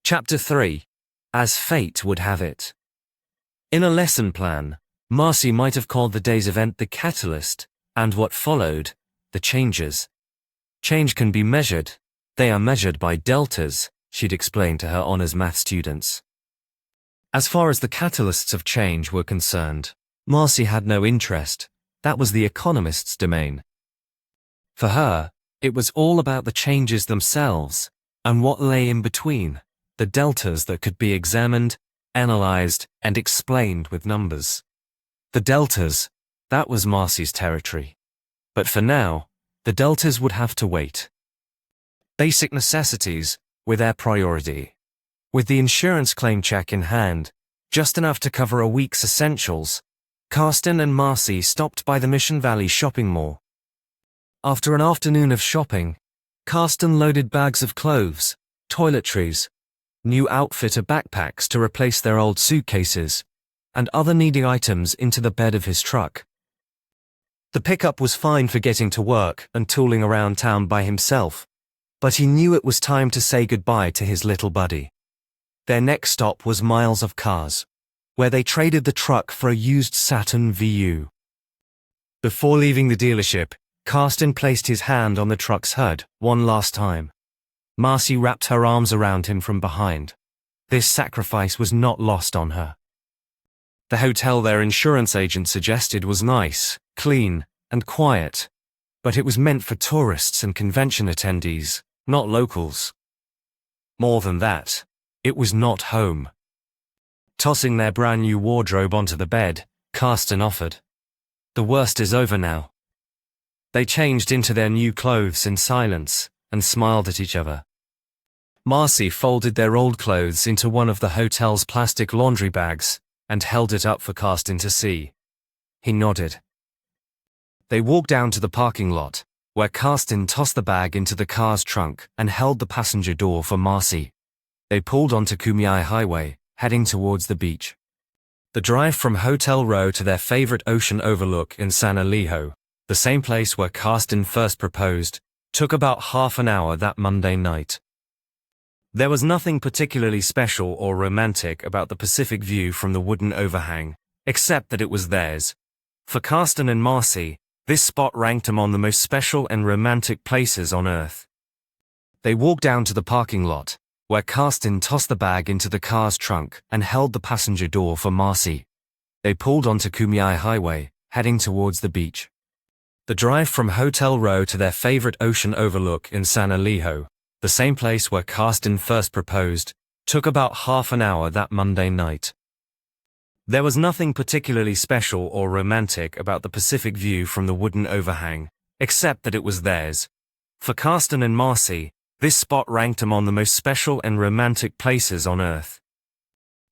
Chapter 3. As Fate Would Have It. In a lesson plan, Marcy might have called the day's event the catalyst, and what followed, the changes. Change can be measured. They are measured by deltas, she'd explained to her honors math students. As far as the catalysts of change were concerned, Marcy had no interest. That was the economist's domain. For her, it was all about the changes themselves, and what lay in between, the deltas that could be examined, analyzed, and explained with numbers. The deltas, that was Marcy's territory. But for now, the deltas would have to wait. Basic necessities were their priority. With the insurance claim check in hand, just enough to cover a week's essentials, Carsten and Marcy stopped by the Mission Valley shopping mall. After an afternoon of shopping, Carsten loaded bags of clothes, toiletries, new outfitter backpacks to replace their old suitcases, and other needy items into the bed of his truck. The pickup was fine for getting to work and tooling around town by himself, but he knew it was time to say goodbye to his little buddy. Their next stop was Miles of Cars, where they traded the truck for a used Saturn VU. Before leaving the dealership, Carsten placed his hand on the truck's HUD one last time. Marcy wrapped her arms around him from behind. This sacrifice was not lost on her. The hotel their insurance agent suggested was nice, clean, and quiet, but it was meant for tourists and convention attendees, not locals. More than that, it was not home. Tossing their brand new wardrobe onto the bed, Carsten offered, "The worst is over now." They changed into their new clothes in silence and smiled at each other. Marcy folded their old clothes into one of the hotel's plastic laundry bags and held it up for Carsten to see. He nodded. They walked down to the parking lot, where Carsten tossed the bag into the car's trunk and held the passenger door for Marcy. They pulled onto Kumeyaay Highway, heading towards the beach. The drive from Hotel Row to their favorite ocean overlook in San Elijo, the same place where Carsten first proposed, took about half an hour that Monday night. There was nothing particularly special or romantic about the Pacific view from the wooden overhang, except that it was theirs. For Carsten and Marcy, this spot ranked among the most special and romantic places on Earth. They walked down to the parking lot, where Carsten tossed the bag into the car's trunk and held the passenger door for Marcy. They pulled onto Kumeyaay Highway, heading towards the beach. The drive from Hotel Row to their favorite ocean overlook in San Elijo, the same place where Carsten first proposed, took about half an hour that Monday night. There was nothing particularly special or romantic about the Pacific view from the wooden overhang, except that it was theirs. For Carsten and Marcy, this spot ranked among the most special and romantic places on Earth.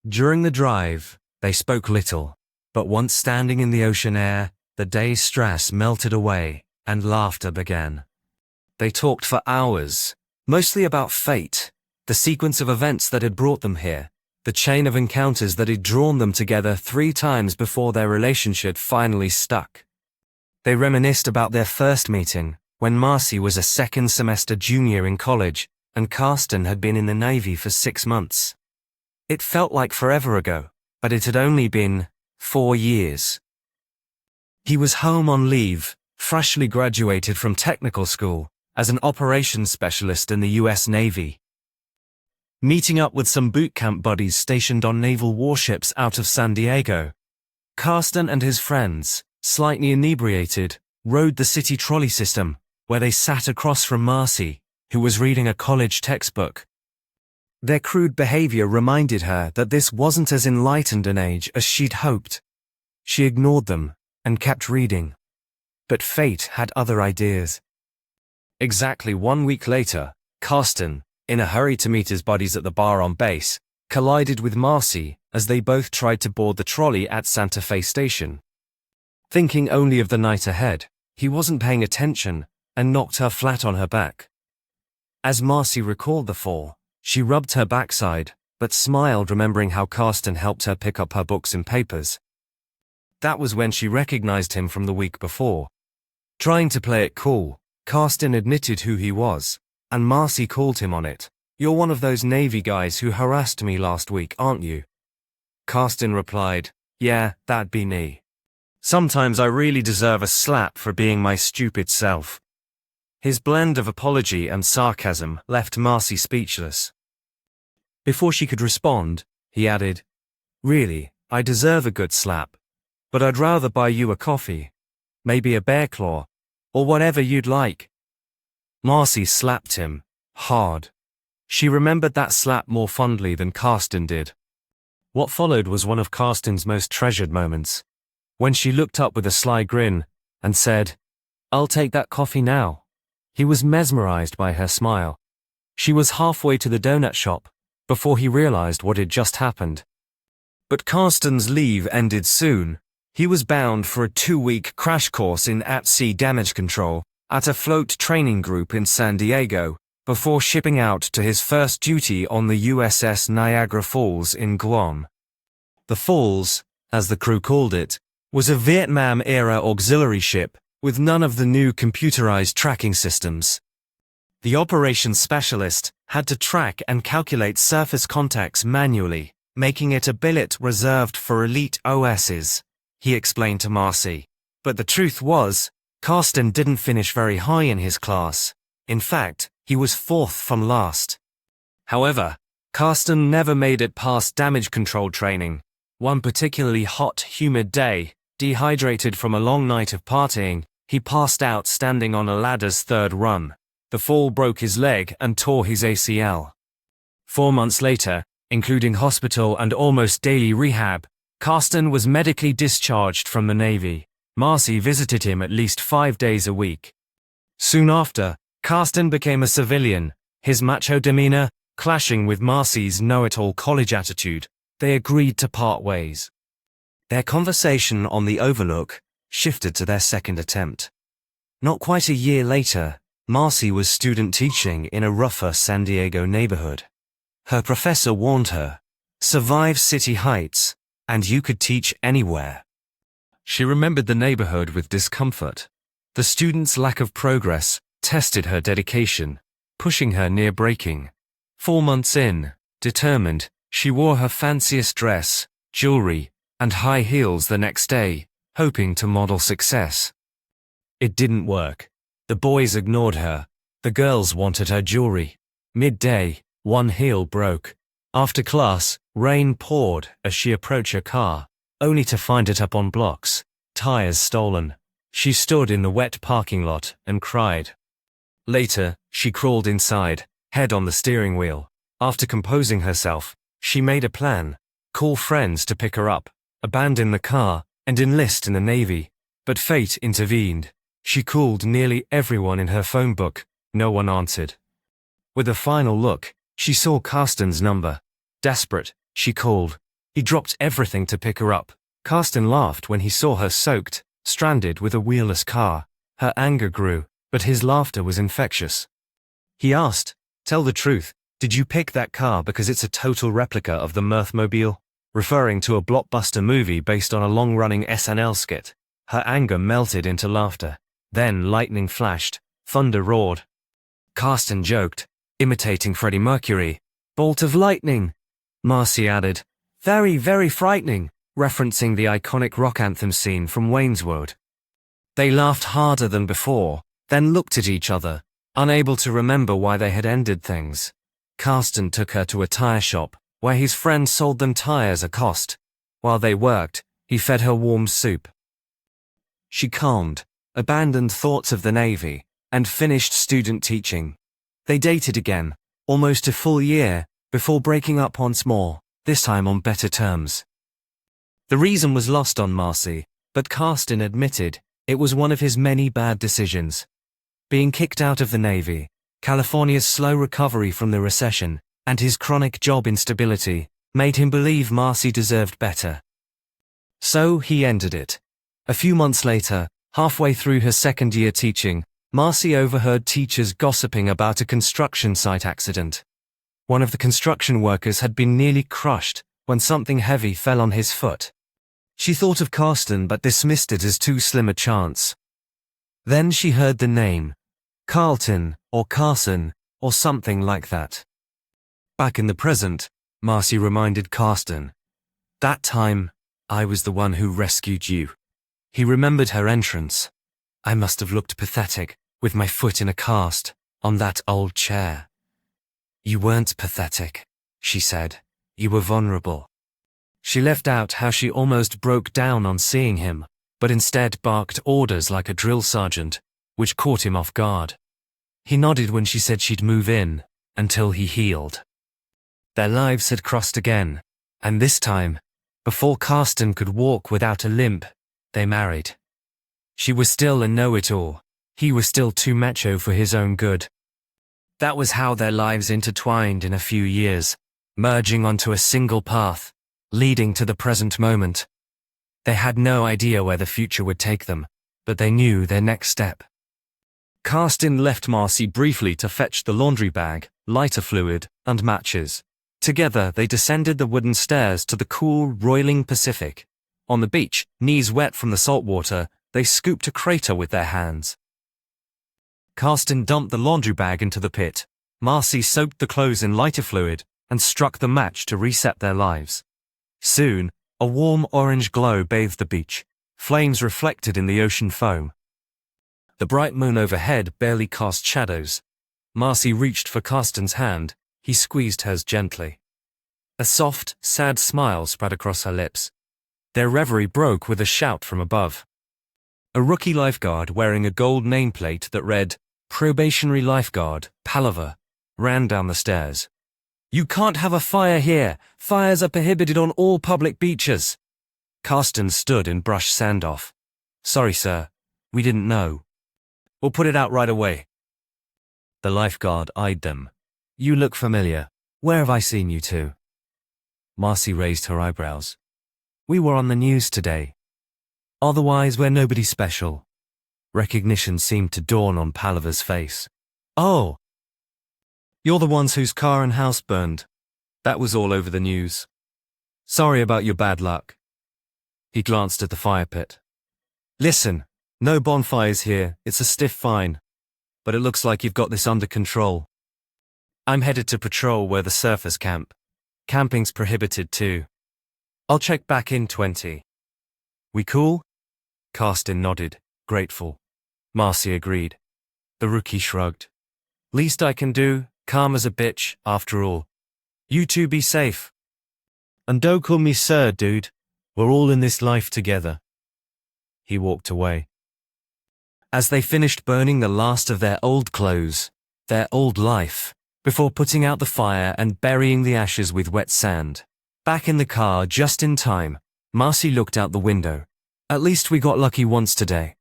During the drive, they spoke little, but once standing in the ocean air, the day's stress melted away, and laughter began. They talked for hours, mostly about fate, the sequence of events that had brought them here, the chain of encounters that had drawn them together 3 times before their relationship finally stuck. They reminisced about their first meeting, when Marcy was a second-semester junior in college, and Carsten had been in the Navy for 6 months. It felt like forever ago, but it had only been 4 years. He was home on leave, freshly graduated from technical school, as an operations specialist in the US Navy. Meeting up with some boot camp buddies stationed on naval warships out of San Diego, Carsten and his friends, slightly inebriated, rode the city trolley system, where they sat across from Marcy, who was reading a college textbook. Their crude behavior reminded her that this wasn't as enlightened an age as she'd hoped. She ignored them and kept reading. But fate had other ideas. Exactly 1 week later, Carsten, in a hurry to meet his buddies at the bar on base, collided with Marcy as they both tried to board the trolley at Santa Fe Station. Thinking only of the night ahead, he wasn't paying attention and knocked her flat on her back. As Marcy recalled the fall, she rubbed her backside, but smiled remembering how Carsten helped her pick up her books and papers. That was when she recognized him from the week before. Trying to play it cool, Carsten admitted who he was, and Marcy called him on it, You're one of those Navy guys who harassed me last week, aren't you? Carsten replied, Yeah, that'd be me. Sometimes I really deserve a slap for being my stupid self. His blend of apology and sarcasm left Marcy speechless. Before she could respond, he added, Really, I deserve a good slap. But I'd rather buy you a coffee. Maybe a bear claw. Or whatever you'd like. Marcy slapped him, hard. She remembered that slap more fondly than Carsten did. What followed was one of Carsten's most treasured moments. When she looked up with a sly grin and said, I'll take that coffee now. He was mesmerized by her smile. She was halfway to the donut shop before he realized what had just happened. But Carsten's leave ended soon. He was bound for a 2-week crash course in at-sea damage control at a float training group in San Diego before shipping out to his first duty on the USS Niagara Falls in Guam. The Falls, as the crew called it, was a Vietnam-era auxiliary ship with none of the new computerized tracking systems. The operations specialist had to track and calculate surface contacts manually, making it a billet reserved for elite OSs, he explained to Marcy. But the truth was, Carsten didn't finish very high in his class. In fact, he was 4th from last. However, Carsten never made it past damage control training. One particularly hot, humid day, dehydrated from a long night of partying, he passed out standing on a ladder's 3rd run. The fall broke his leg and tore his ACL. 4 months later, including hospital and almost daily rehab, Carsten was medically discharged from the Navy. Marcy visited him at least 5 days a week. Soon after, Carsten became a civilian, his macho demeanor clashing with Marcy's know-it-all college attitude. They agreed to part ways. Their conversation on the overlook shifted to their second attempt. Not quite a year later, Marcy was student teaching in a rougher San Diego neighborhood. Her professor warned her, survive city heights, and you could teach anywhere. She remembered the neighborhood with discomfort. The students' lack of progress tested her dedication, pushing her near breaking. 4 months in, determined, she wore her fanciest dress, jewelry, and high heels the next day, hoping to model success. It didn't work. The boys ignored her. The girls wanted her jewelry. Midday, one heel broke. After class, rain poured as she approached her car, only to find it up on blocks, tires stolen. She stood in the wet parking lot and cried. Later, she crawled inside, head on the steering wheel. After composing herself, she made a plan, call friends to pick her up, abandon the car, and enlist in the Navy. But fate intervened. She called nearly everyone in her phone book. No one answered. With a final look, she saw Carsten's number. Desperate, she called. He dropped everything to pick her up. Carsten laughed when he saw her soaked, stranded with a wheelless car. Her anger grew, but his laughter was infectious. He asked, Tell the truth, did you pick that car because it's a total replica of the Mirthmobile? Referring to a blockbuster movie based on a long-running SNL skit. Her anger melted into laughter. Then lightning flashed, thunder roared. Carsten joked, imitating Freddie Mercury. Bolt of lightning. Marcy added, Very, very frightening, referencing the iconic rock anthem scene from Wayne's World. They laughed harder than before, then looked at each other, unable to remember why they had ended things. Carsten took her to a tire shop, where his friend sold them tires at cost. While they worked, he fed her warm soup. She calmed, abandoned thoughts of the Navy, and finished student teaching. They dated again, almost a full year, before breaking up once more, this time on better terms. The reason was lost on Marcy, but Carsten admitted it was one of his many bad decisions. Being kicked out of the Navy, California's slow recovery from the recession, and his chronic job instability made him believe Marcy deserved better. So he ended it. A few months later, halfway through her second year teaching, Marcy overheard teachers gossiping about a construction site accident. One of the construction workers had been nearly crushed when something heavy fell on his foot. She thought of Carsten but dismissed it as too slim a chance. Then she heard the name, Carlton or Carson or something like that. Back in the present, Marcy reminded Carsten. That time, I was the one who rescued you. He remembered her entrance. I must have looked pathetic, with my foot in a cast, on that old chair. You weren't pathetic, she said. You were vulnerable. She left out how she almost broke down on seeing him, but instead barked orders like a drill sergeant, which caught him off guard. He nodded when she said she'd move in, until he healed. Their lives had crossed again, and this time, before Carsten could walk without a limp, they married. She was still a know-it-all. He was still too macho for his own good. That was how their lives intertwined in a few years, merging onto a single path, leading to the present moment. They had no idea where the future would take them, but they knew their next step. Carsten left Marcy briefly to fetch the laundry bag, lighter fluid, and matches. Together they descended the wooden stairs to the cool, roiling Pacific. On the beach, knees wet from the salt water, they scooped a crater with their hands. Carsten dumped the laundry bag into the pit. Marcy soaked the clothes in lighter fluid and struck the match to reset their lives. Soon, a warm orange glow bathed the beach, flames reflected in the ocean foam. The bright moon overhead barely cast shadows. Marcy reached for Carsten's hand. He squeezed hers gently. A soft, sad smile spread across her lips. Their reverie broke with a shout from above. A rookie lifeguard wearing a gold nameplate that read, "Probationary Lifeguard, Palaver," ran down the stairs. "You can't have a fire here. Fires are prohibited on all public beaches." Carsten stood and brushed sand off. "Sorry, sir. We didn't know. We'll put it out right away." The lifeguard eyed them. "You look familiar. Where have I seen you to?" Marcy raised her eyebrows. "We were on the news today. Otherwise, we're nobody special." Recognition seemed to dawn on Palaver's face. "Oh, you're the ones whose car and house burned. That was all over the news. Sorry about your bad luck." He glanced at the fire pit. "Listen, no bonfires here. It's a stiff fine. But it looks like you've got this under control. I'm headed to patrol where the surfers camp. Camping's prohibited too. I'll check back in 20. We cool?" Carsten nodded, grateful. Marcy agreed. The rookie shrugged. "Least I can do, calm as a bitch, after all. You two be safe. And don't call me sir, dude. We're all in this life together." He walked away. As they finished burning the last of their old clothes, their old life, before putting out the fire and burying the ashes with wet sand. Back in the car just in time, Marcy looked out the window. "At least we got lucky once today."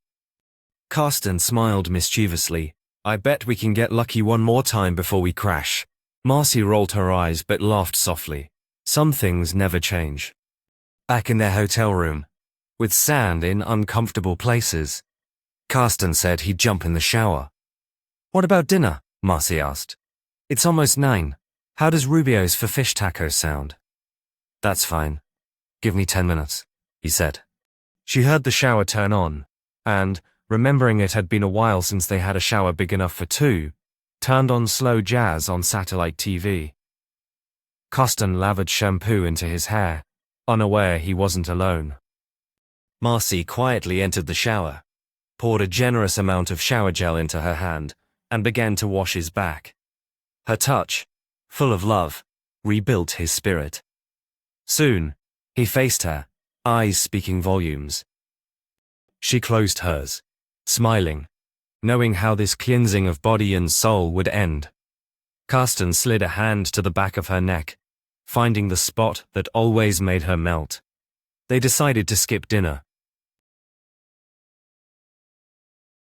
Carsten smiled mischievously. "I bet we can get lucky one more time before we crash." Marcy rolled her eyes but laughed softly. Some things never change. Back in their hotel room, with sand in uncomfortable places, Carsten said he'd jump in the shower. "What about dinner?" Marcy asked. "It's almost 9. How does Rubio's for fish tacos sound?" "That's fine. Give me 10 minutes," he said. She heard the shower turn on, and, remembering it had been a while since they had a shower big enough for 2, turned on slow jazz on satellite TV. Carsten lathered shampoo into his hair, unaware he wasn't alone. Marcy quietly entered the shower, poured a generous amount of shower gel into her hand, and began to wash his back. Her touch, full of love, rebuilt his spirit. Soon, he faced her, eyes speaking volumes. She closed hers, smiling, knowing how this cleansing of body and soul would end. Carsten slid a hand to the back of her neck, finding the spot that always made her melt. They decided to skip dinner,